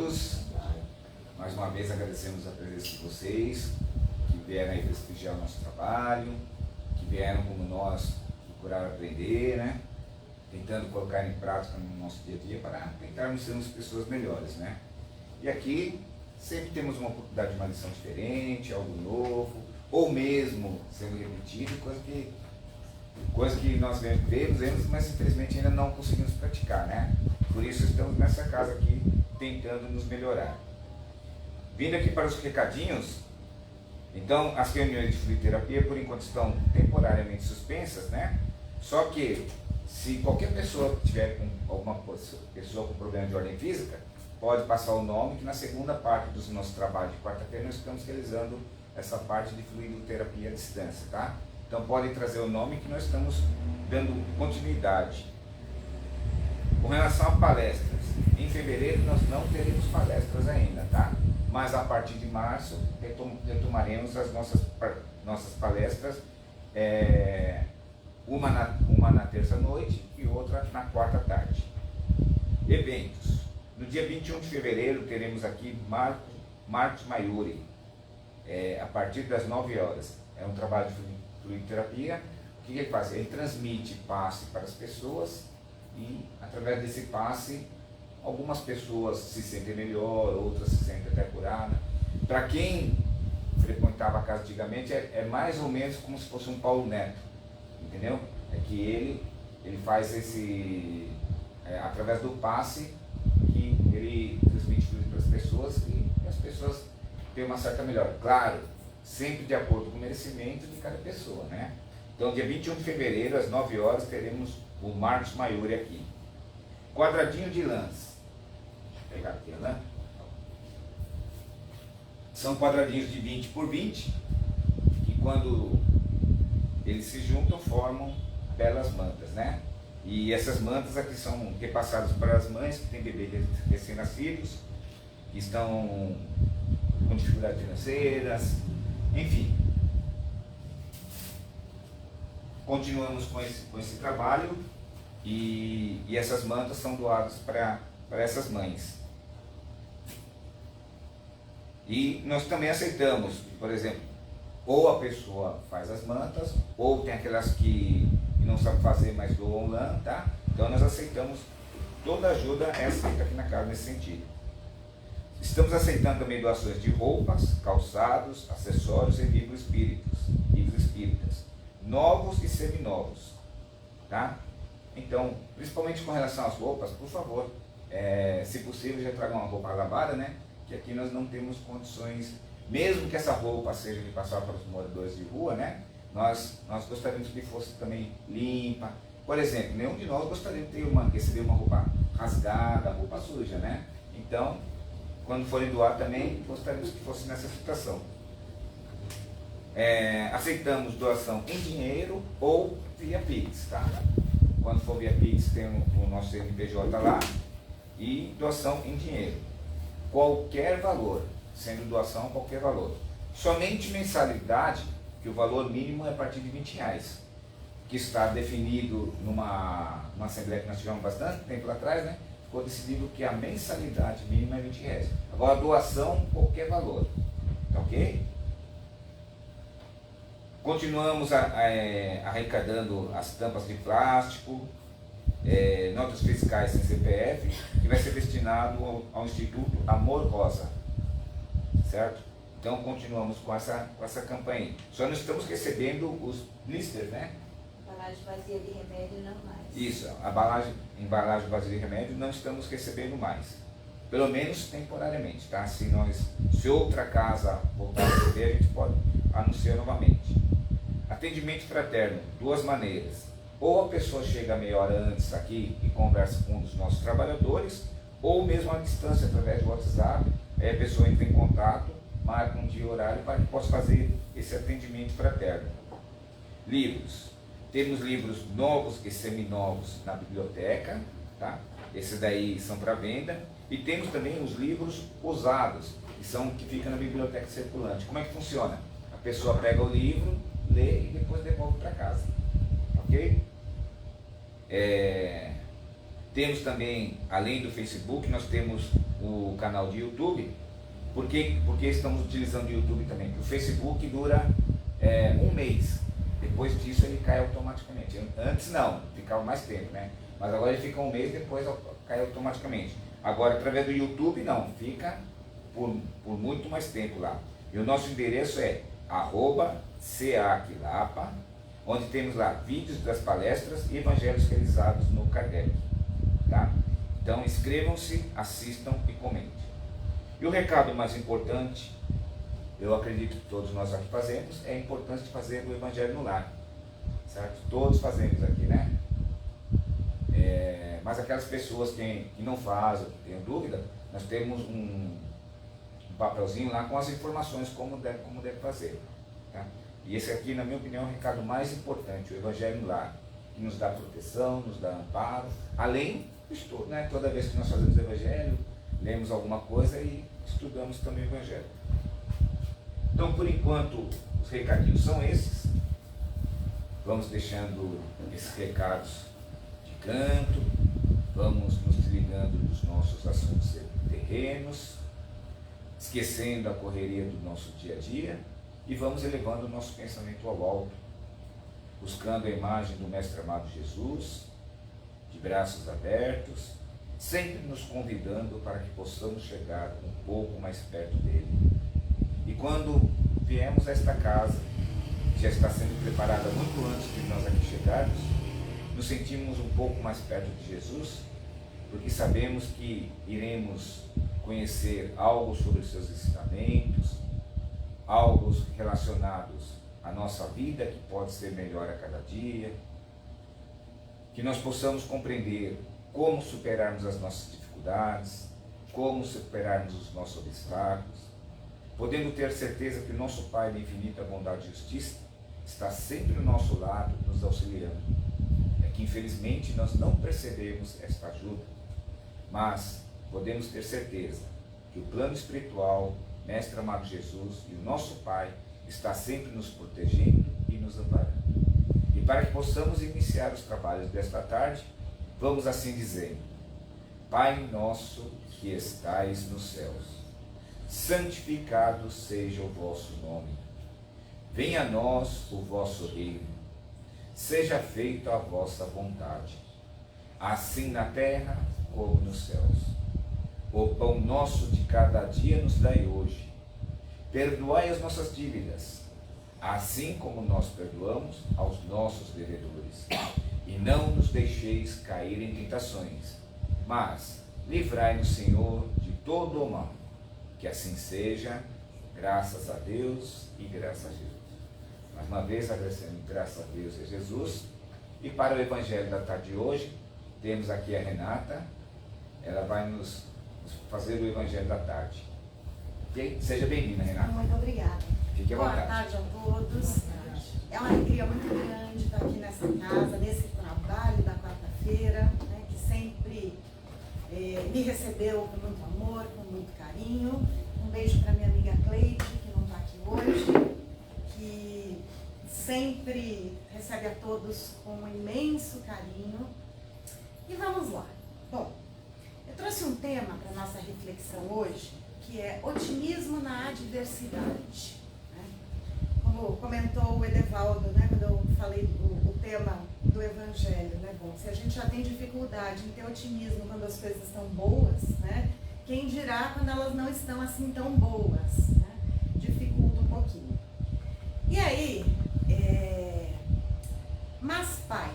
todos. Mais uma vez agradecemos a presença de vocês, que vieram aí prestigiar o nosso trabalho, que vieram como nós procurar aprender, né? Tentando colocar em prática no nosso dia a dia para tentarmos sermos pessoas melhores, né? E aqui sempre temos uma oportunidade de uma lição diferente, algo novo, ou mesmo sendo repetido, coisa que nós vemos, mas infelizmente ainda não conseguimos praticar, né? Por isso estamos nessa casa aqui tentando nos melhorar. Vindo aqui para os recadinhos, então as reuniões de fluidoterapia por enquanto estão temporariamente suspensas, né? Só que se qualquer pessoa tiver alguma pessoa com problema de ordem física, pode passar o nome, que na segunda parte do nosso trabalho de quarta-feira nós estamos realizando essa parte de fluidoterapia à distância, tá? Então podem trazer o nome que nós estamos dando continuidade. Com relação a palestras, em fevereiro nós não teremos palestras ainda, tá? Mas a partir de março retomaremos as nossas palestras, uma na terça-noite e outra na quarta-tarde. Eventos. No dia 21 de fevereiro teremos aqui Marcos Maiuri, a partir das 9 horas. É um trabalho de fluidoterapia. O que ele faz? Ele transmite passe para as pessoas e, através desse passe, algumas pessoas se sentem melhor, outras se sentem até curadas. Para quem frequentava a casa antigamente, é mais ou menos como se fosse um Paulo Neto, entendeu? É que ele faz através do passe, que ele transmite tudo para as pessoas e as pessoas têm uma certa melhora. Claro, sempre de acordo com o merecimento de cada pessoa, né? Então, dia 21 de fevereiro, às 9 horas, teremos o Marcos Maiuri aqui. Quadradinho de lãs. Pegar aqui a lã. São quadradinhos de 20 por 20, que quando eles se juntam formam belas mantas, né? E essas mantas aqui são repassadas para as mães que têm bebês recém-nascidos, que estão com dificuldades financeiras, enfim. Continuamos com esse trabalho e essas mantas são doadas para essas mães. E nós também aceitamos, por exemplo, ou a pessoa faz as mantas, ou tem aquelas que não sabem fazer, mas doam lã, tá? Então nós aceitamos, toda ajuda é aceita aqui na casa nesse sentido. Estamos aceitando também doações de roupas, calçados, acessórios e livros espíritas, novos e seminovos, tá? Então, principalmente com relação às roupas, por favor, se possível já tragam uma roupa lavada, né? Que aqui nós não temos condições, mesmo que essa roupa seja de passar para os moradores de rua, né? Nós gostaríamos que fosse também limpa. Por exemplo, nenhum de nós gostaria de receber uma roupa rasgada, roupa suja, né? Então, quando forem doar também, gostaríamos que fosse nessa situação. Aceitamos doação em dinheiro ou via Pix, tá? Quando for via Pix, tem o nosso CNPJ lá, e doação em dinheiro. Qualquer valor, sendo doação qualquer valor. Somente mensalidade, que o valor mínimo é a partir de R$20, que está definido numa assembleia que nós tivemos bastante tempo atrás, né? Ficou decidido que a mensalidade mínima é R$20. Agora a doação, qualquer valor, tá ok? Continuamos arrecadando as tampas de plástico, notas fiscais sem CPF, que vai ser destinado ao Instituto Amor Rosa, certo? Então continuamos com essa campanha. Só não estamos recebendo os blisters, né? Embalagem vazia de remédio não mais. Isso, a embalagem vazia de remédio não estamos recebendo mais. Pelo menos temporariamente, tá? Se outra casa voltar a receber, a gente pode anunciar novamente. Atendimento fraterno, duas maneiras. Ou a pessoa chega meia hora antes aqui e conversa com um dos nossos trabalhadores, ou mesmo à distância, através do WhatsApp, aí a pessoa entra em contato, marca um dia e horário para que possa fazer esse atendimento fraterno. Livros. Temos livros novos e seminovos na biblioteca, tá? Esses daí são para venda. E temos também os livros usados, que ficam na biblioteca circulante. Como é que funciona? A pessoa pega o livro, lê e depois devolve para casa. Ok? Temos também, além do Facebook, nós temos o canal de YouTube. Porque estamos utilizando o YouTube também? Porque o Facebook dura um mês. Depois disso ele cai automaticamente. Antes não, ficava mais tempo, né? Mas agora ele fica um mês, depois cai automaticamente. Agora, através do YouTube, não, fica por muito mais tempo lá. E o nosso endereço é @CAQUILAPA, onde temos lá vídeos das palestras e evangelhos realizados no Kardec. Tá? Então inscrevam-se, assistam e comentem. E o recado mais importante, eu acredito que todos nós aqui fazemos, é a importância de fazer o Evangelho no lar. Certo? Todos fazemos aqui, né? Mas aquelas pessoas que não fazem, que têm dúvida, nós temos um papelzinho lá com as informações como deve fazer. Tá? E esse aqui, na minha opinião, é o recado mais importante, o Evangelho no lar, que nos dá proteção, nos dá amparo, além do estudo, né? Toda vez que nós fazemos o Evangelho, lemos alguma coisa e estudamos também o Evangelho. Então, por enquanto, os recadinhos são esses. Vamos deixando esses recados de canto, vamos nos desligando dos nossos assuntos terrenos, esquecendo a correria do nosso dia a dia e vamos elevando o nosso pensamento ao alto, buscando a imagem do Mestre amado Jesus, de braços abertos, sempre nos convidando para que possamos chegar um pouco mais perto dele. E quando viemos a esta casa, que já está sendo preparada muito antes de nós aqui chegarmos, nos sentimos um pouco mais perto de Jesus, porque sabemos que iremos conhecer algo sobre os seus ensinamentos, algo relacionados à nossa vida, que pode ser melhor a cada dia, que nós possamos compreender como superarmos as nossas dificuldades, como superarmos os nossos obstáculos, podendo ter certeza que o nosso Pai da infinita bondade e justiça está sempre ao nosso lado, nos auxiliando. É que infelizmente nós não percebemos esta ajuda, mas podemos ter certeza que o plano espiritual, Mestre amado Jesus e o nosso Pai está sempre nos protegendo e nos amparando. E para que possamos iniciar os trabalhos desta tarde, vamos assim dizendo: Pai nosso que estais nos céus, santificado seja o vosso nome. Venha a nós o vosso reino. Seja feita a vossa vontade, assim na terra como nos céus. O pão nosso de cada dia nos dai hoje. Perdoai as nossas dívidas, assim como nós perdoamos aos nossos devedores. E não nos deixeis cair em tentações, mas livrai-nos, Senhor, de todo o mal. Que assim seja, graças a Deus e graças a Jesus. Mais uma vez agradecendo graças a Deus e a Jesus. E para o Evangelho da tarde de hoje, temos aqui a Renata. Ela vai nos fazer o Evangelho da tarde. Ok? Seja bem-vinda, Renata. Muito obrigada. Fique à vontade. Boa tarde a todos. É uma alegria muito grande estar aqui nessa casa, nesse trabalho da quarta-feira, né, que sempre me recebeu com muito amor, com muito carinho. Um beijo para minha amiga Cleide, que não está aqui hoje, que sempre recebe a todos com um imenso carinho. E vamos lá. Bom, eu trouxe um tema para a nossa reflexão hoje, que é otimismo na adversidade. Né? Como comentou o Edevaldo, né, quando eu falei o tema do Evangelho, né? Bom, se a gente já tem dificuldade em ter otimismo quando as coisas estão boas, né? Quem dirá quando elas não estão assim tão boas, né? Dificulta um pouquinho. E aí, mas Pai,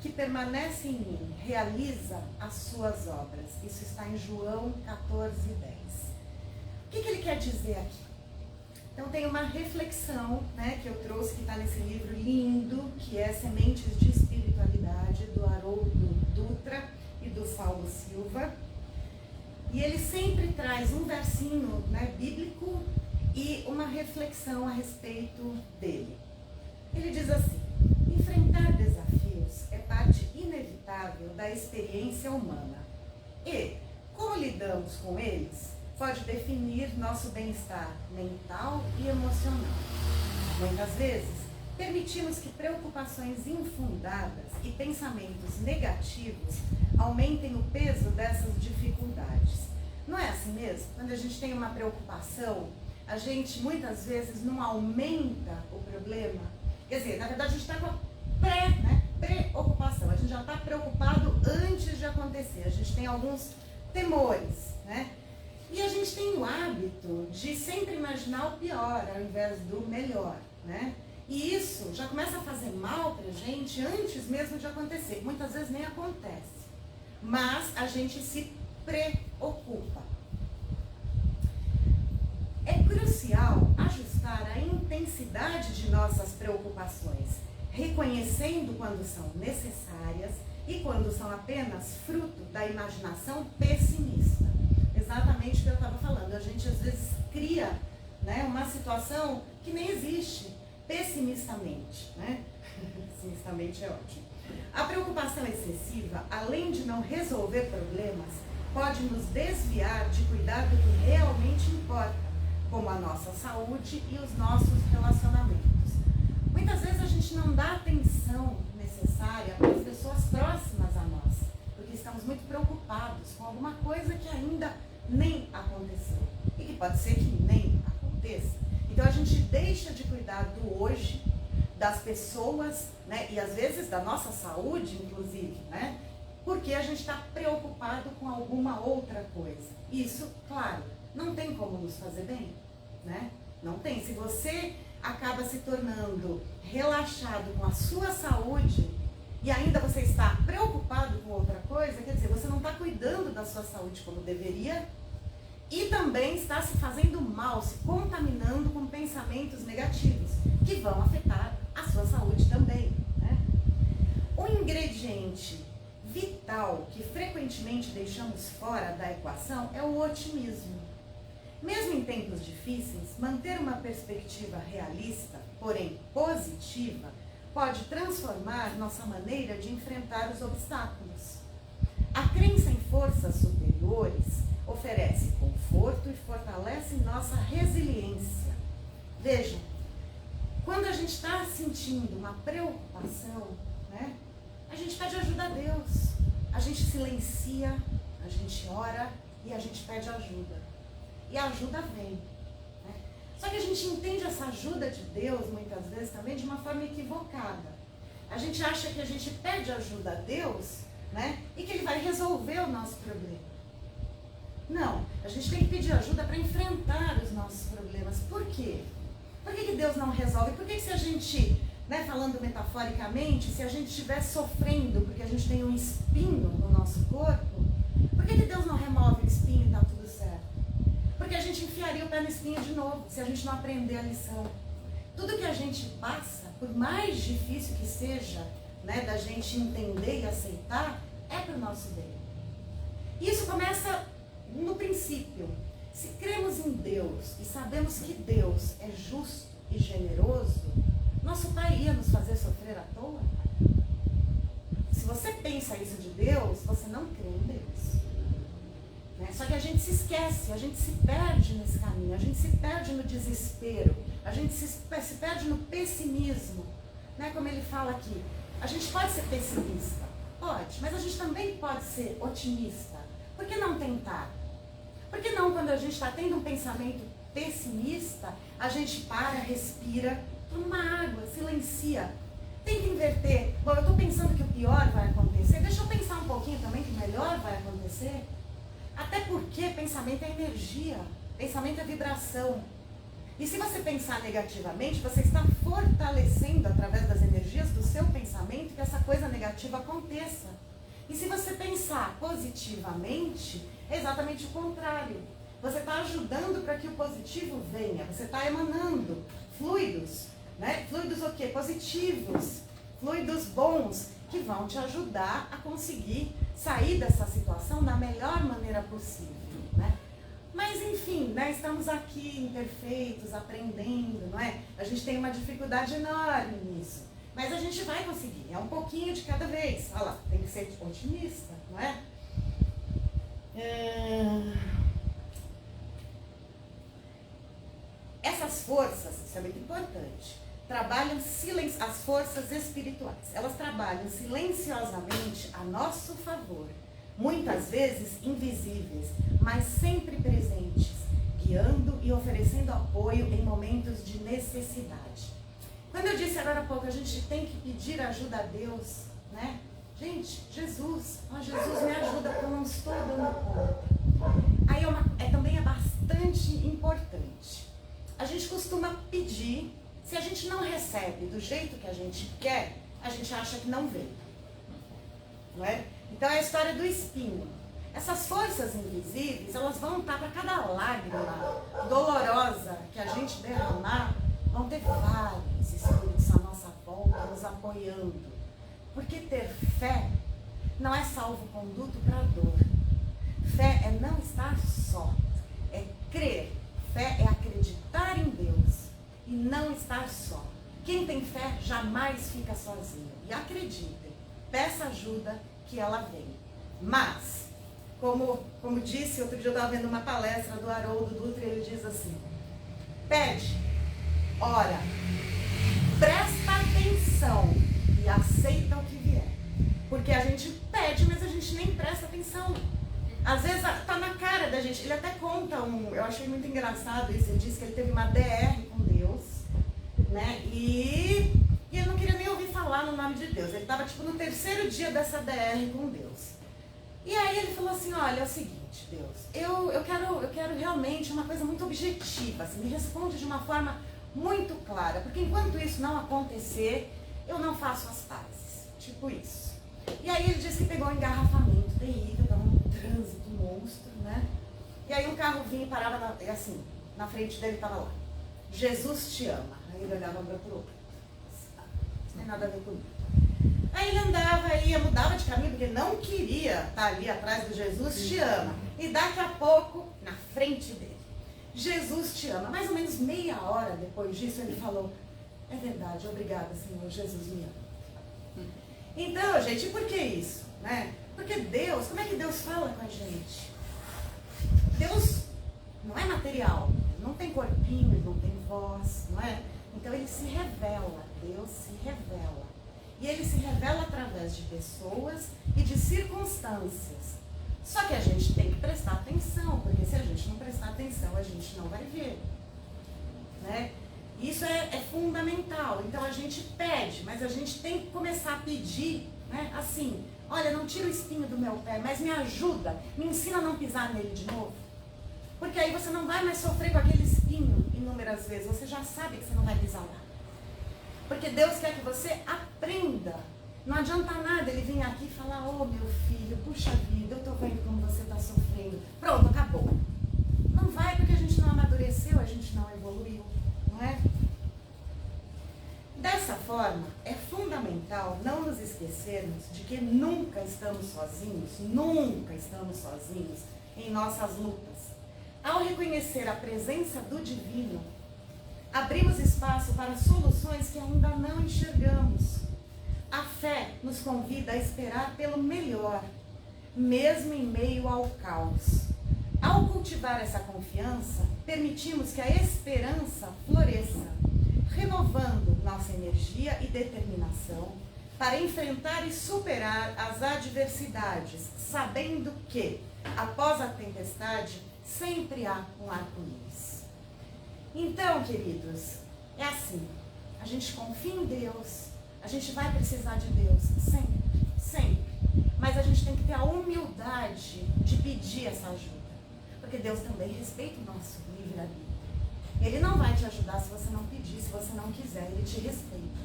que permanece em mim, realiza as suas obras. Isso está em João 14:10. O que ele quer dizer aqui? Então tem uma reflexão, né, que eu trouxe, que está nesse livro lindo, que é Sementes de Espiritualidade, do Haroldo Dutra e do Saulo Silva. E ele sempre traz um versinho, né, bíblico e uma reflexão a respeito dele. Ele diz assim: enfrentar desafios é parte inevitável da experiência humana. E, como lidamos com eles, pode definir nosso bem-estar mental e emocional. Muitas vezes, permitimos que preocupações infundadas e pensamentos negativos aumentem o peso dessas dificuldades, Não é assim mesmo? Quando a gente tem uma preocupação, a gente muitas vezes não aumenta o problema. Quer dizer, na verdade a gente está com a preocupação. A gente já está preocupado antes de acontecer. A gente tem alguns temores, né? E a gente tem o hábito de sempre imaginar o pior ao invés do melhor, né? E isso já começa a fazer mal pra gente antes mesmo de acontecer. Muitas vezes nem acontece. Mas a gente se preocupa. É crucial ajustar a intensidade de nossas preocupações, reconhecendo quando são necessárias e quando são apenas fruto da imaginação pessimista. Exatamente o que eu estava falando. A gente às vezes cria, né, uma situação que nem existe, pessimistamente, né? Pessimistamente é ótimo. A preocupação excessiva, além de não resolver problemas, pode nos desviar de cuidar do que realmente importa, como a nossa saúde e os nossos relacionamentos. Muitas vezes a gente não dá atenção necessária para as pessoas próximas a nós, porque estamos muito preocupados com alguma coisa que ainda nem aconteceu e que pode ser que nem aconteça. Então a gente deixa de cuidar do hoje, das pessoas, né, e às vezes da nossa saúde, inclusive, né, porque a gente está preocupado com alguma outra coisa. Isso, claro, não tem como nos fazer bem, né? Não tem. Se você acaba se tornando relaxado com a sua saúde e ainda você está preocupado com outra coisa, quer dizer, você não está cuidando da sua saúde como deveria e também está se fazendo mal, se contaminando com pensamentos negativos que vão afetar a sua saúde também, né? O ingrediente vital que frequentemente deixamos fora da equação é o otimismo. Mesmo em tempos difíceis, manter uma perspectiva realista, porém positiva, pode transformar nossa maneira de enfrentar os obstáculos. A crença em forças superiores oferece conforto e fortalece nossa resiliência. Vejam, quando a gente está sentindo uma preocupação, né, a gente pede ajuda a Deus, a gente silencia, a gente ora e a gente pede ajuda. E a ajuda vem. Né? Só que a gente entende essa ajuda de Deus, muitas vezes, também de uma forma equivocada. A gente acha que a gente pede ajuda a Deus, né, e que Ele vai resolver o nosso problema. Não, a gente tem que pedir ajuda para enfrentar os nossos problemas. Por quê? Por que Deus não resolve? Por que se a gente, né, falando metaforicamente, se a gente estiver sofrendo porque a gente tem um espinho no nosso corpo, por que Deus não remove o espinho e está tudo certo? Porque a gente enfiaria o pé no espinho de novo, se a gente não aprender a lição. Tudo que a gente passa, por mais difícil que seja, né, da gente entender e aceitar, é para o nosso bem. Isso começa no princípio. Se cremos em Deus e sabemos que Deus é justo e generoso, nosso Pai ia nos fazer sofrer à toa? Se você pensa isso de Deus, você não crê em Deus. Né? Só que a gente se esquece, a gente se perde nesse caminho, a gente se perde no desespero, a gente se perde no pessimismo. Né? Como ele fala aqui, a gente pode ser pessimista, pode, mas a gente também pode ser otimista. Por que não tentar? Por que não, quando a gente está tendo um pensamento pessimista, a gente para, respira, toma uma água, silencia, tenta inverter. Bom, eu estou pensando que o pior vai acontecer, deixa eu pensar um pouquinho também que o melhor vai acontecer. Até porque pensamento é energia, pensamento é vibração. E se você pensar negativamente, você está fortalecendo através das energias do seu pensamento que essa coisa negativa aconteça. E se você pensar positivamente, é exatamente o contrário. Você está ajudando para que o positivo venha. Você está emanando fluidos, né? Fluidos o quê? Positivos, fluidos bons, que vão te ajudar a conseguir sair dessa situação da melhor maneira possível, né? Mas enfim, né? Estamos aqui imperfeitos, aprendendo, não é? A gente tem uma dificuldade enorme nisso. Mas a gente vai conseguir, é um pouquinho de cada vez. Olha lá, tem que ser otimista, não é? Essas forças, isso é muito importante, trabalham as forças espirituais. Elas trabalham silenciosamente a nosso favor, muitas vezes invisíveis, mas sempre presentes, guiando e oferecendo apoio em momentos de necessidade. Quando eu disse agora há pouco, a gente tem que pedir ajuda a Deus, né? Gente, Jesus me ajuda porque eu não estou dando conta. Aí também é bastante importante. A gente costuma pedir, se a gente não recebe do jeito que a gente quer, a gente acha que não veio. Não é? Então é a história do espinho. Essas forças invisíveis, elas vão estar para cada lágrima dolorosa que a gente derramar, vão ter vários espíritos à nossa volta nos apoiando. Porque ter fé não é salvo-conduto para a dor. Fé é não estar só, é crer. Fé é acreditar em Deus e não estar só. Quem tem fé jamais fica sozinho. E acreditem, peça ajuda que ela vem. Mas, como disse, outro dia eu estava vendo uma palestra do Haroldo Dutra e ele diz assim: pede, ora, presta atenção e aceita o que vier. Porque a gente pede, mas a gente nem presta atenção. Às vezes está na cara da gente. Ele até conta eu achei muito engraçado isso, ele disse que ele teve uma DR com Deus, né? E ele não queria nem ouvir falar no nome de Deus. Ele estava tipo no 3º dia dessa DR com Deus. E aí ele falou assim: olha, é o seguinte, Deus, eu quero realmente uma coisa muito objetiva, assim, me responde de uma forma muito clara, porque enquanto isso não acontecer, eu não faço as pazes. Tipo isso. E aí ele disse que pegou um engarrafamento terrível, um trânsito monstro, né? E aí um carro vinha e parava na frente dele, estava lá: Jesus te ama. Aí ele olhava para o outro: não tem nada a ver comigo. Aí ele andava, mudava de caminho, porque não queria estar ali atrás do Jesus te ama. E daqui a pouco, na frente dele: Jesus te ama. Mais ou menos meia hora depois disso, ele falou: é verdade, obrigada, Senhor, Jesus me ama. Então, gente, por que isso? Né? Porque Deus, como é que Deus fala com a gente? Deus não é material, não tem corpinho, ele não tem voz, não é? Então ele se revela, Deus se revela. E ele se revela através de pessoas e de circunstâncias. Só que a gente tem que prestar atenção, porque se a gente não prestar atenção, a gente não vai ver. Né? Isso é fundamental. Então a gente pede, mas a gente tem que começar a pedir, né? Assim: olha, não tira o espinho do meu pé, mas me ajuda, me ensina a não pisar nele de novo. Porque aí você não vai mais sofrer com aquele espinho inúmeras vezes, você já sabe que você não vai pisar lá. Porque Deus quer que você aprenda. Não adianta nada ele vir aqui e falar: ô meu filho, puxa vida, eu estou vendo como você está sofrendo. Pronto, acabou. Não vai, porque a gente não amadureceu, a gente não evoluiu. Não é? Dessa forma, é fundamental não nos esquecermos de que nunca estamos sozinhos em nossas lutas. Ao reconhecer a presença do divino, abrimos espaço para soluções que ainda não enxergamos. A fé nos convida a esperar pelo melhor, mesmo em meio ao caos. Ao cultivar essa confiança, permitimos que a esperança floresça, renovando nossa energia e determinação para enfrentar e superar as adversidades, sabendo que, após a tempestade, sempre há um arco-íris. Então, queridos, é assim: a gente confia em Deus, a gente vai precisar de Deus sempre, sempre. Mas a gente tem que ter a humildade de pedir essa ajuda. Porque Deus também respeita o nosso livre-arbítrio. Ele não vai te ajudar se você não pedir, se você não quiser, ele te respeita.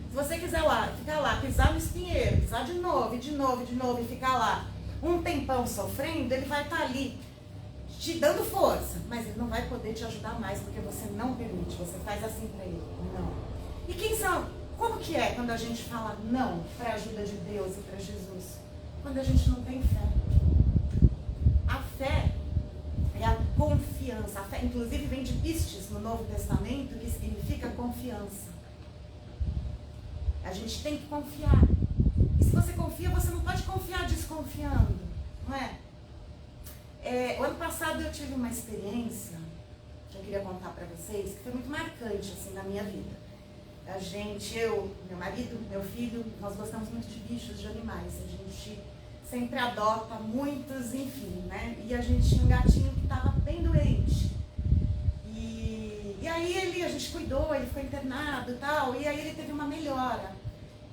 Se você quiser ficar lá, pisar no espinheiro, pisar de novo e ficar lá um tempão sofrendo, ele vai estar ali te dando força, mas ele não vai poder te ajudar mais, porque você não permite, você faz assim para ele: não. E como que é quando a gente fala não para a ajuda de Deus e para Jesus? Quando a gente não tem fé. A fé é a confiança. A fé, inclusive, vem de pistes no Novo Testamento, que significa confiança. A gente tem que confiar. E se você confia, você não pode confiar desconfiando, não é? O ano passado eu tive uma experiência que eu queria contar para vocês, que foi muito marcante assim, na minha vida. Eu, meu marido, meu filho, nós gostamos muito de bichos, de animais. A gente sempre adota muitos, enfim, né? E a gente tinha um gatinho que estava bem doente. E aí a gente cuidou, ele ficou internado e tal, e aí ele teve uma melhora.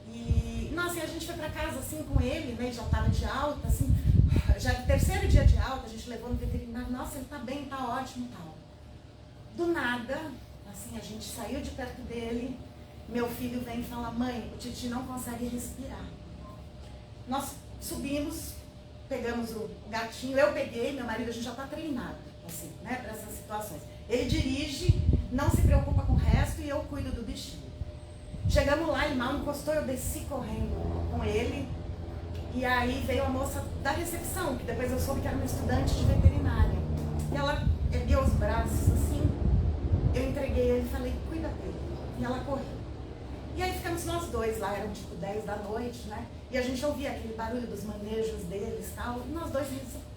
E, nossa, e a gente foi pra casa assim com ele, né? Ele já estava de alta, assim, já no terceiro dia de alta, a gente levou no veterinário, nossa, ele tá bem, tá ótimo e tal. Do nada, assim, a gente saiu de perto dele, meu filho vem e fala, mãe, o Titi não consegue respirar. Nós subimos, pegamos o gatinho, eu peguei, meu marido, a gente já tá treinado, assim, né, para essas situações. Ele dirige, não se preocupa com o resto e eu cuido do bichinho. Chegamos lá, ele mal encostou, eu desci correndo com ele. E aí veio a moça da recepção, que depois eu soube que era uma estudante de veterinária. E ela ergueu os braços assim, eu entreguei ele e falei, cuida dele. E ela correu. E aí ficamos nós dois lá, eram tipo 10 da noite, né? E a gente ouvia aquele barulho dos manejos deles e tal, e nós dois rezando.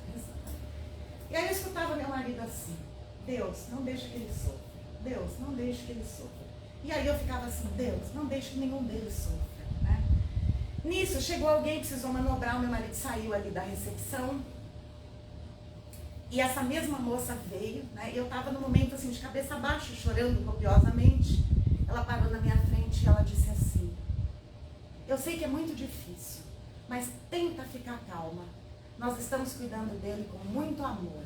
E aí eu escutava meu marido assim, Deus, não deixa que ele sofra. Deus, não deixa que ele sofra. E aí eu ficava assim, Deus, não deixa que nenhum deles sofra, né? Nisso, chegou alguém, precisou manobrar, o meu marido saiu ali da recepção. E essa mesma moça veio, né? Eu estava no momento assim, de cabeça baixa, chorando copiosamente. Ela parou na minha frente e ela disse assim, eu sei que é muito difícil, mas tenta ficar calma. Nós estamos cuidando dele com muito amor.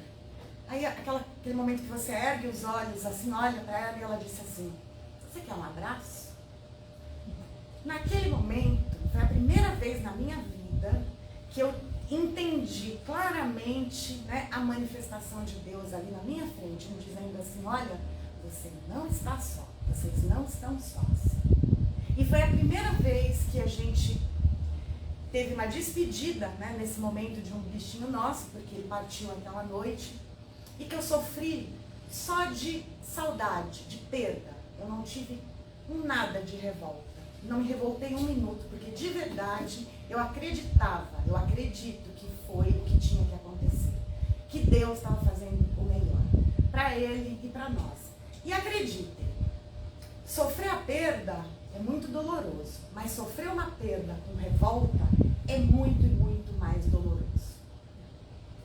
Aí aquele momento que você ergue os olhos, assim, olha para ela e ela disse assim, você quer um abraço? Naquele momento, foi a primeira vez na minha vida que eu entendi claramente, né, a manifestação de Deus ali na minha frente, me dizendo assim, olha, você não está só, vocês não estão sós. E foi a primeira vez que a gente teve uma despedida, né, nesse momento de um bichinho nosso, porque ele partiu aquela noite, e que eu sofri só de saudade, de perda. Eu não tive nada de revolta. Não me revoltei um minuto, porque de verdade eu acredito que foi o que tinha que acontecer. Que Deus estava fazendo o melhor para ele e para nós. E acreditem, sofrer a perda é muito doloroso, mas sofrer uma perda com revolta é muito e muito mais doloroso.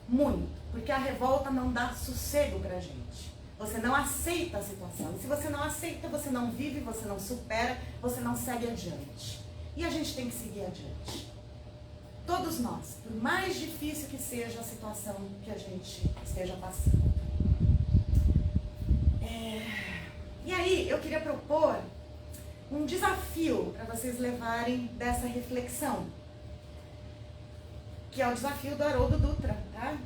Muito, porque a revolta não dá sossego pra gente. Você não aceita a situação. E se você não aceita, você não vive, você não supera, você não segue adiante. E a gente tem que seguir adiante. Todos nós, por mais difícil que seja a situação que a gente esteja passando. E aí, eu queria propor um desafio para vocês levarem dessa reflexão, que é o desafio do Haroldo Dutra, tá?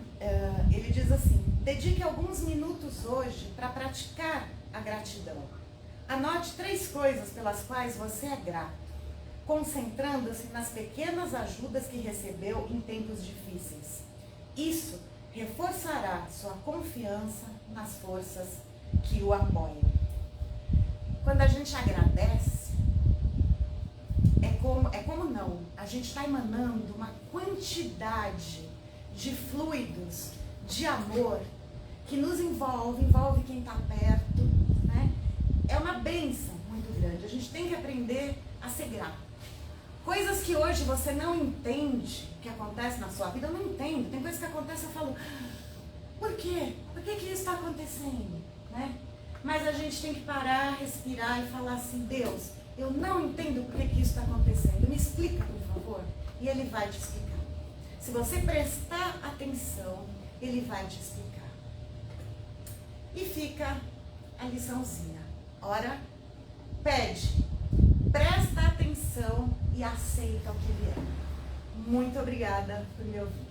Ele diz assim, dedique alguns minutos hoje para praticar a gratidão. Anote 3 coisas pelas quais você é grato, concentrando-se nas pequenas ajudas que recebeu em tempos difíceis. Isso reforçará sua confiança nas forças que o apoiam. Quando a gente agradece, a gente está emanando uma quantidade de fluidos, de amor, que nos envolve quem está perto, né? É uma bênção muito grande. A gente tem que aprender a ser grato. Coisas que hoje você não entende que acontece na sua vida, eu não entendo. Tem coisas que acontecem e eu falo, por quê? Por que isso está acontecendo? Né? Mas a gente tem que parar, respirar e falar assim, Deus, eu não entendo por que isso está acontecendo. Me explica, por favor. E Ele vai te explicar. Se você prestar atenção, Ele vai te explicar. E fica a liçãozinha. Ora, pede, presta atenção e aceita o que vier. Muito obrigada por me ouvir.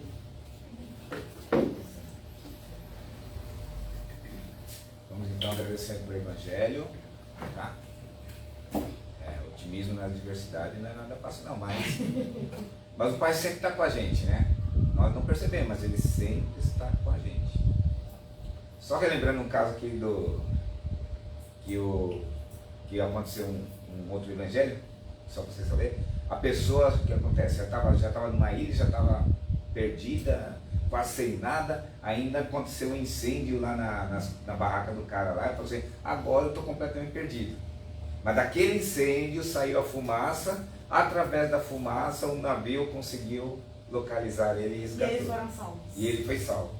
Vamos então agradecer pelo Evangelho, tá? Otimismo na adversidade não é nada fácil não, mas o Pai sempre está com a gente, né? Nós não percebemos, mas Ele sempre está com a gente. Só relembrando um caso aqui que aconteceu um outro evangelho, só para vocês saberem. A pessoa, o que acontece? Já estava numa ilha, já estava perdida, quase sem nada, ainda aconteceu um incêndio lá na barraca do cara lá, e falou assim, agora eu estou completamente perdido. Mas daquele incêndio saiu a fumaça, através da fumaça o navio conseguiu localizaram ele e E resgataram. eles foram salvos. E ele foi salvo.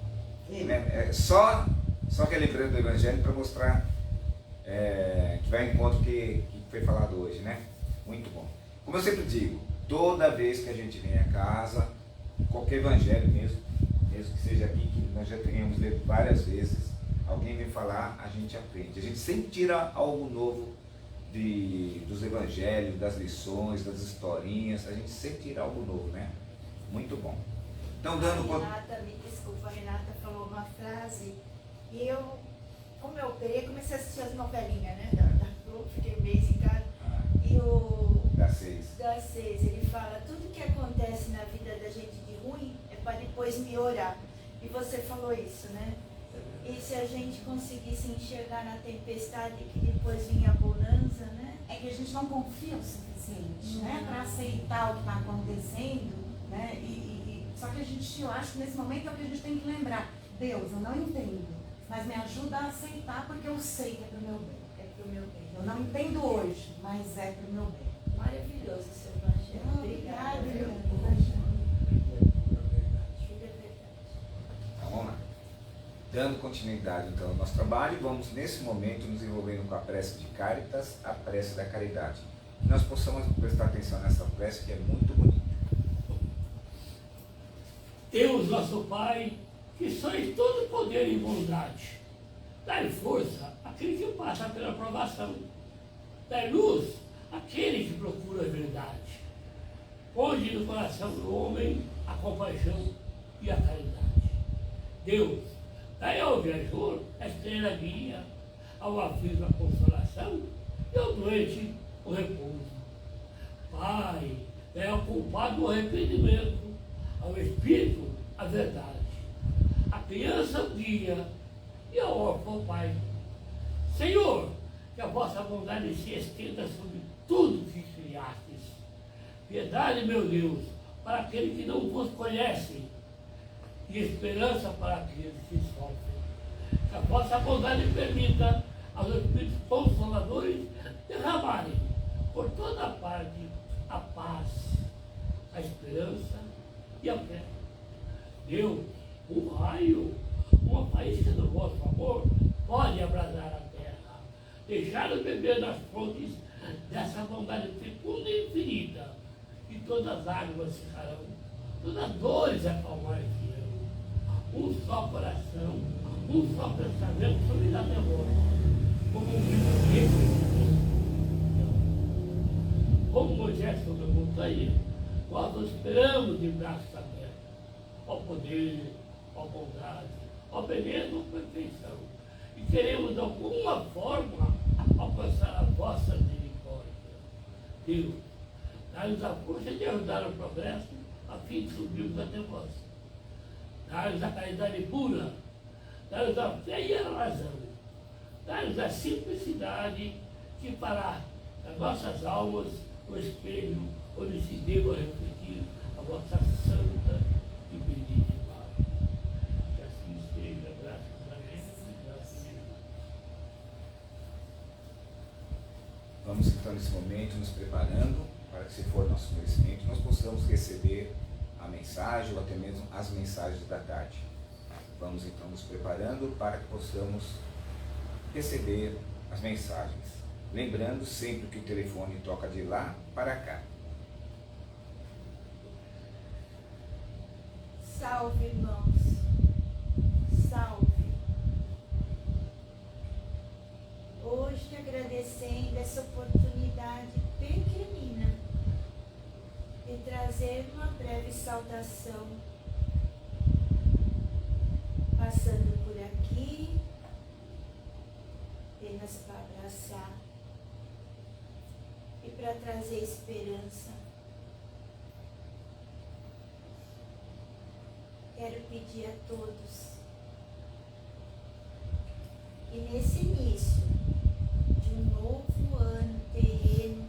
Ele. Né? Só relembrando do Evangelho para mostrar que vai ao encontro que foi falado hoje, né? Muito bom. Como eu sempre digo, toda vez que a gente vem a casa, qualquer Evangelho mesmo que seja aqui, que nós já tenhamos lido várias vezes, alguém vem falar, a gente aprende. A gente sempre tira algo novo dos Evangelhos, das lições, das historinhas, a gente sempre tira algo novo, né? Muito bom. Então, dando conta. Me desculpa, a Renata falou uma frase e eu, como eu operei, comecei a assistir as novelinhas, né? Da Globo, fiquei um mês em casa. E o Das 6. das 6, ele fala, tudo que acontece na vida da gente de ruim é para depois melhorar. E você falou isso, né? E se a gente conseguisse enxergar na tempestade que depois vinha a bonança, né? É que a gente não confia o suficiente, né? Para aceitar o que está acontecendo, né? Só que eu acho que nesse momento é o que a gente tem que lembrar. Deus, eu não entendo, mas me ajuda a aceitar porque eu sei que é para o meu bem. É para o meu bem. Eu não entendo hoje, mas é para o meu bem. Maravilhoso o seu evangelho. Obrigada. Obrigada. Tudo é verdade. Então, vamos lá. Dando continuidade então ao nosso trabalho, vamos nesse momento nos envolvendo com a prece de Caritas, a prece da caridade. Que nós possamos prestar atenção nessa prece que é muito bonita. Deus, nosso Pai, que sois todo poder e bondade, dai força àquele que passa pela provação, dai luz àquele que procura a verdade. Ponde no coração do homem a compaixão e a caridade. Deus, dai ao viajor a estrela guia, ao aflito a consolação e ao doente o repouso. Pai, dai ao culpado o arrependimento, ao Espírito a verdade, a criança o guia e ao órfão o Pai. Senhor, que a vossa bondade se estenda sobre tudo que criastes. Piedade, meu Deus, para aquele que não vos conhece e esperança para aqueles que sofrem. Que a vossa bondade permita aos Espíritos Consoladores derramarem por toda a parte a paz, a esperança e a fé. Deus, um raio, uma faísca do vosso amor pode abrasar a terra, deixar-nos beber das fontes dessa bondade fecunda e infinita, e todas as águas secarão, todas as dores acalmar-se-ão. Um só coração, um só pensamento sobre a demora, como um rio seco. Como Moisés sobre a montanha, nós nos esperamos de braços abertos. Ó poder, ó bondade, ó beleza, ó perfeição. E queremos de alguma forma alcançar a vossa misericórdia. Deus, dá-nos a força de ajudar o progresso a fim de subirmos até vós. Dá-nos a caridade pura, dá-nos a fé e a razão. Dá-nos a simplicidade que fará das nossas almas o espelho onde se deva refletir a vossa santa e bendita imagem. Que assim seja, graças a Deus, graças a Deus. Vamos então nesse momento nos preparando para que, se for nosso merecimento, nós possamos receber a mensagem ou até mesmo as mensagens da tarde. Vamos então nos preparando para que possamos receber as mensagens. Lembrando sempre que o telefone toca de lá para cá. Salve, irmãos. Salve. Hoje, agradecendo essa oportunidade pequenina de trazer uma breve saudação, passando por aqui, apenas para abraçar e para trazer esperança. Quero pedir a todos que nesse início de um novo ano terreno,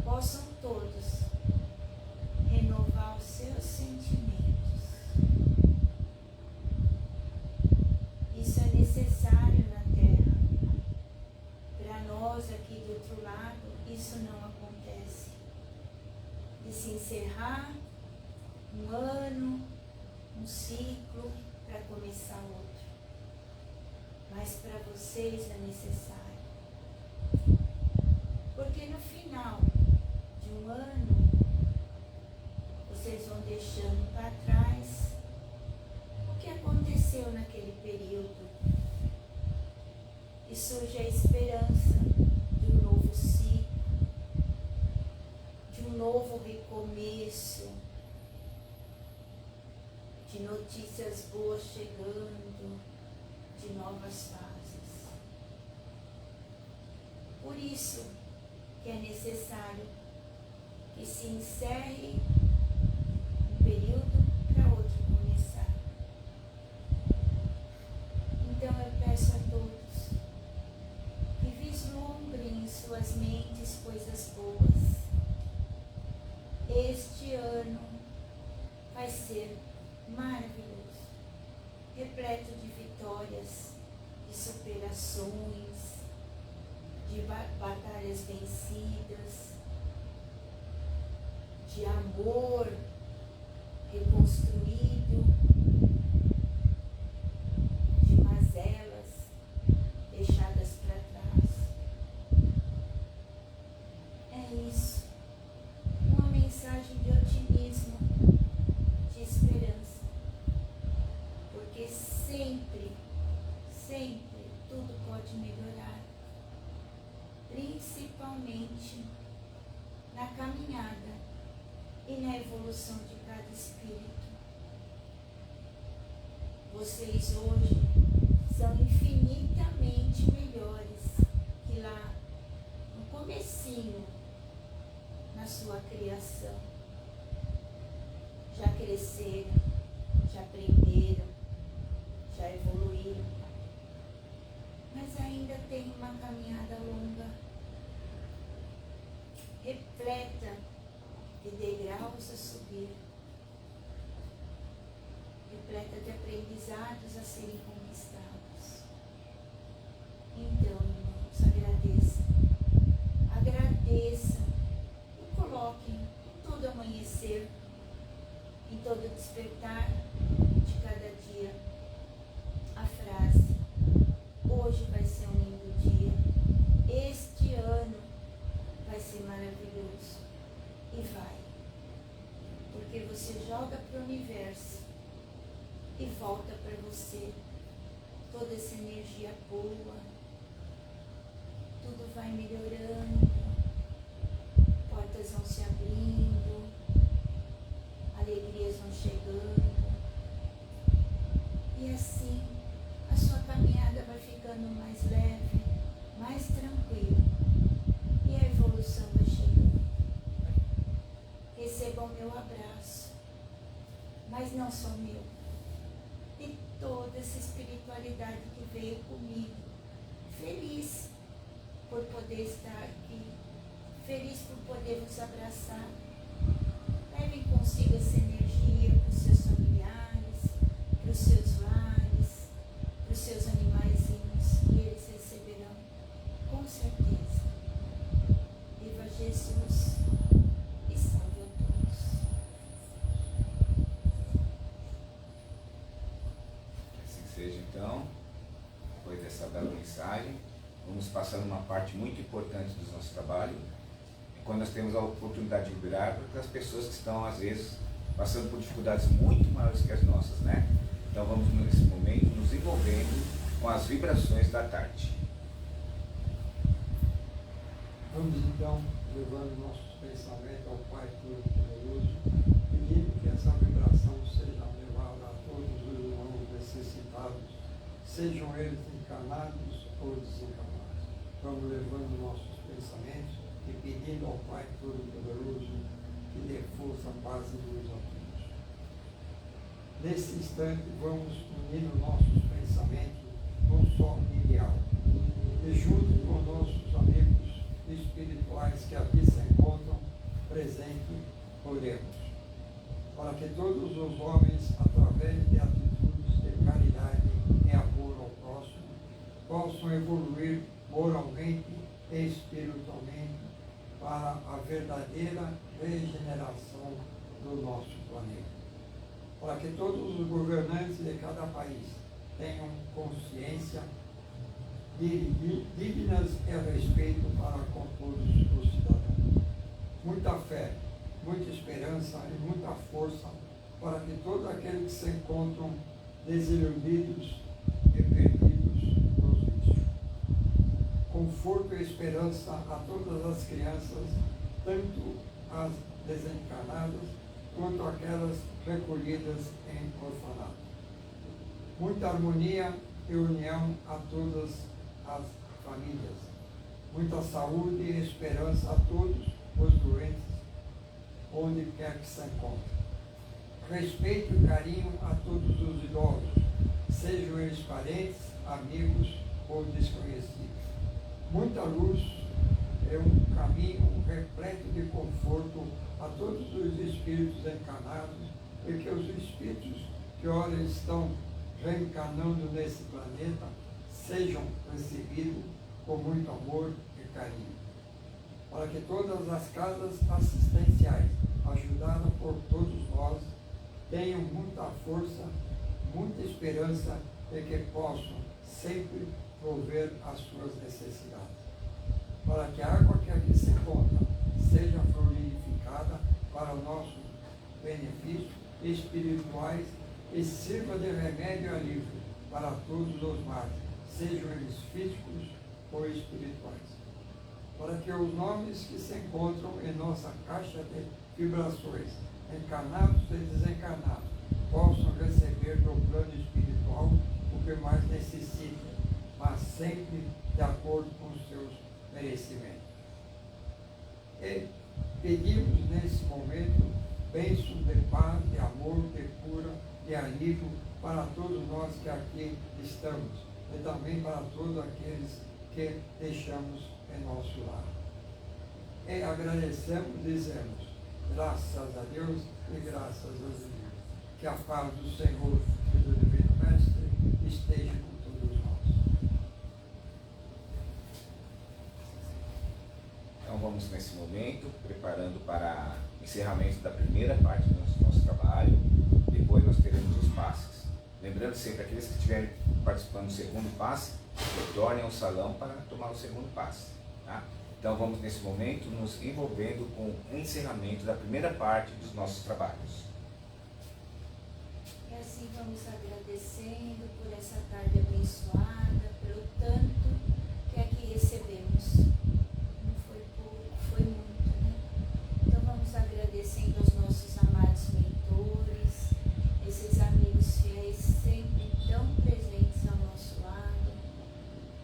possam todos renovar os seus sentimentos. Isso é necessário na Terra. Para nós aqui do outro lado, isso não acontece. De se encerrar um ano, um ciclo para começar outro. Mas para vocês é necessário. Porque no final de um ano, vocês vão deixando para trás o que aconteceu naquele período. E surge a esperança de um novo ciclo, de um novo recomeço, de notícias boas chegando, de novas fases. Por isso que é necessário que se encerre um período para outro começar. Então eu peço a todos que vislumbrem em suas mentes coisas boas. Este ano vai ser maravilhoso, repleto de vitórias, de superações, de batalhas vencidas, de amor reconstruído, de mazelas deixadas para trás. É isso, uma mensagem de otimismo, de esperança, porque sempre, sempre tudo pode melhorar, principalmente na caminhada e na evolução de cada espírito. Vocês hoje são infinitamente melhores que lá no comecinho, na sua criação. Já cresceram, já aprenderam, já evoluíram, mas ainda tem uma caminhada longa, repleta de degraus a subir, repleta de aprendizados a serem conquistados. Então, irmãos, agradeçam e coloquem em todo amanhecer, em todo despertar de cada dia, a frase: hoje vai ser um lindo dia, este ano vai ser maravilhoso. E vai, porque você joga para o universo e volta para você toda essa energia boa, tudo vai melhorando, portas vão se abrindo, alegrias vão chegando, e assim a sua caminhada vai ficando mais leve, mais tranquila, e a evolução vai chegando. Recebam o meu abraço, mas não só meu, de toda essa espiritualidade que veio comigo, feliz por poder estar aqui, feliz por poder vos abraçar. Levem consigo essa energia para os seus familiares, para os seus lares, para os seus animaizinhos, e eles receberão, com certeza. Viva Jesus! Então, depois dessa bela mensagem, vamos passar numa parte muito importante do nosso trabalho, quando nós temos a oportunidade de liberar para aquelas pessoas que estão, às vezes, passando por dificuldades muito maiores que as nossas, né? Então vamos, nesse momento, nos envolvendo com as vibrações da tarde. Vamos então, levando nossos pensamentos ao Pai Todo-Poderoso, pedindo que essa vibração seja levada a todos os irmãos necessitados, sejam eles encarnados ou desencarnados. Vamos levando nossos pensamentos e pedindo ao Pai Todo-Poderoso que dê força, paz e luz a todos. Nesse instante, vamos unir nossos pensamentos num só ideal. E junto com nossos amigos espirituais que aqui se encontram presentes, oremos. Para que todos os homens, através de atitudes de caridade e amor ao próximo, possam evoluir moralmente e espiritualmente para a verdadeira regeneração do nosso planeta. Para que todos os governantes de cada país tenham consciência dignas e respeito para com todos os cidadãos. Muita fé, muita esperança e muita força para que todos aqueles que se encontram desiludidos e perdidos nos vícios. Conforto e esperança a todas as crianças, tanto as desencarnadas quanto aquelas recolhidas em orfanato. Muita harmonia e união a todas as famílias. Muita saúde e esperança a todos os doentes, onde quer que se encontrem. Respeito e carinho a todos os idosos, sejam eles parentes, amigos ou desconhecidos. Muita luz é um caminho repleto de conforto a todos os espíritos encarnados e que os espíritos que ora estão reencarnando nesse planeta sejam recebidos com muito amor e carinho. Para que todas as casas assistenciais, ajudadas por todos nós, tenham muita força, muita esperança e que possam sempre prover as suas necessidades. Para que a água que aqui se encontra seja fluidificada para o nosso benefício espirituais e sirva de remédio e alívio para todos os males, sejam eles físicos ou espirituais. Para que os nomes que se encontram em nossa caixa de vibrações, encarnados e desencarnados, possam receber do plano espiritual o que mais necessitam, mas sempre de acordo com os seus merecimentos. E pedimos nesse momento bênçãos de paz, de amor, de cura, de alívio para todos nós que aqui estamos e também para todos aqueles que deixamos em nosso lar. E agradecemos, dizemos, graças a Deus e graças a Deus. Que a paz do Senhor e do Divino Mestre esteja com todos nós. Então vamos nesse momento preparando para o encerramento da primeira parte do nosso trabalho. Depois nós teremos os passes. Lembrando sempre, aqueles que estiverem participando do segundo passe, retornem ao salão para tomar o segundo passe. Tá? Então vamos nesse momento nos envolvendo com o encerramento da primeira parte dos nossos trabalhos. E assim vamos agradecendo por essa tarde abençoada, pelo tanto que aqui recebemos. Não foi pouco, foi muito, né? Então vamos agradecendo aos nossos amados mentores, esses amigos fiéis sempre tão presentes ao nosso lado,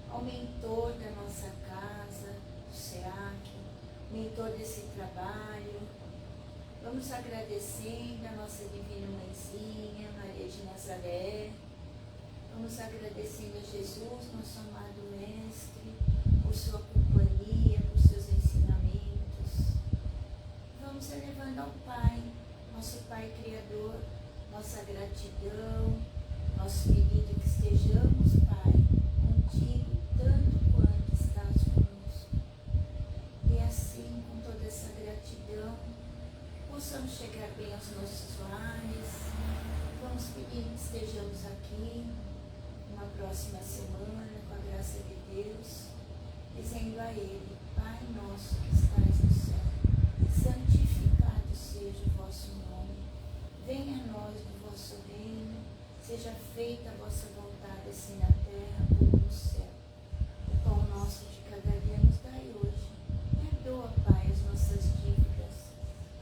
ao mentor da nossa casa, do SEAC, mentor desse trabalho. Vamos agradecendo a nossa Divina Mãezinha, Maria de Nazaré. Vamos agradecendo a Jesus, nosso amado Mestre, por sua companhia, por seus ensinamentos. Vamos elevando ao Pai, nosso Pai Criador, nossa gratidão, nosso pedido que estejamos, Pai, contigo tanto quanto estás conosco. E assim, com toda essa gratidão, possamos chegar bem aos nossos lares. Vamos pedir que estejamos aqui uma próxima semana, com a graça de Deus, dizendo a Ele: Pai nosso que estais no céu, santificado seja o vosso nome, venha a nós o vosso reino, seja feita a vossa vontade, assim na terra como no céu. O pão nosso de cada dia nos dai hoje. Perdoa, Pai, as nossas dívidas,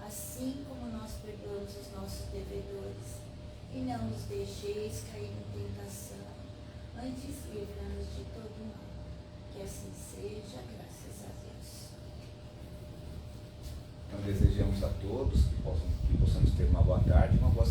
assim como nós perdoamos os nossos devedores. E não nos deixeis cair em tentação, antes livra-nos de todo mal. Que assim seja, graças a Deus. Então desejamos a todos que possamos ter uma boa tarde e uma boa